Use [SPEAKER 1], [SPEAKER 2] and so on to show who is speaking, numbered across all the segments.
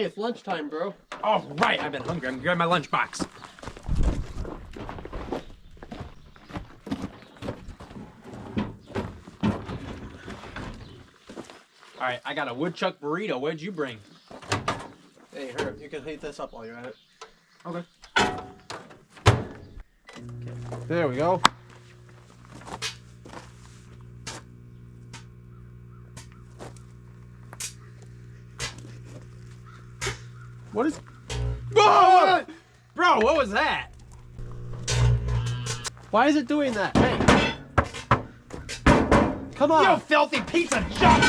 [SPEAKER 1] Hey, it's lunchtime, bro.
[SPEAKER 2] All right, I've been hungry. I'm gonna grab my lunchbox. All right, I got a woodchuck burrito. What'd you bring?
[SPEAKER 1] Hey, Herb, you can heat this up while you're at it.
[SPEAKER 2] Okay.
[SPEAKER 1] There we go. What is...
[SPEAKER 2] Whoa! Bro, what was that?
[SPEAKER 1] Why is it doing that? Hey. Come on.
[SPEAKER 2] You filthy piece of junk!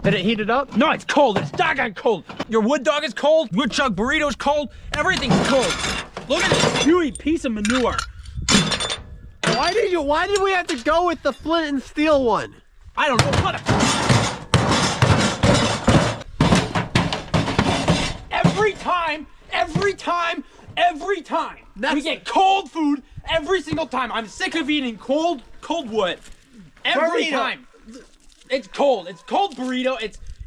[SPEAKER 1] Did it heat it up?
[SPEAKER 2] No, it's cold. It's doggone cold. Your wood dog is cold. Woodchuck burrito's cold. Everything's cold. Look at this chewy piece of manure.
[SPEAKER 1] Why did we have to go with the flint and steel one?
[SPEAKER 2] I don't know what. Every time, we get cold food every single time. I'm sick of eating cold wood. Every
[SPEAKER 1] Burrito.
[SPEAKER 2] time. It's cold. It's cold burrito.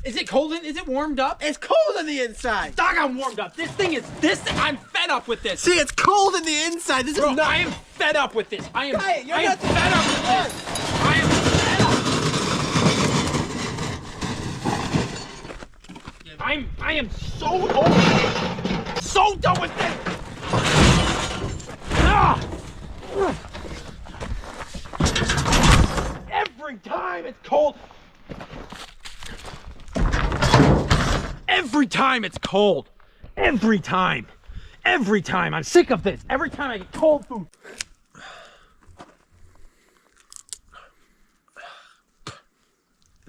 [SPEAKER 2] Is it cold? Is it warmed up?
[SPEAKER 1] It's cold on the inside.
[SPEAKER 2] Doggone warmed up. I'm fed up with this.
[SPEAKER 1] See, it's cold in the inside. This
[SPEAKER 2] Bro,
[SPEAKER 1] is not...
[SPEAKER 2] I am fed up with this. I am
[SPEAKER 1] Hey, you're
[SPEAKER 2] fed
[SPEAKER 1] not
[SPEAKER 2] up with this. I am fed up. I am so over. So done with this. Ah! Every time it's cold. Every time it's cold. Every time. Every time. I'm sick of this. Every time I get cold food.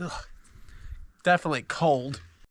[SPEAKER 1] Ugh. Definitely cold.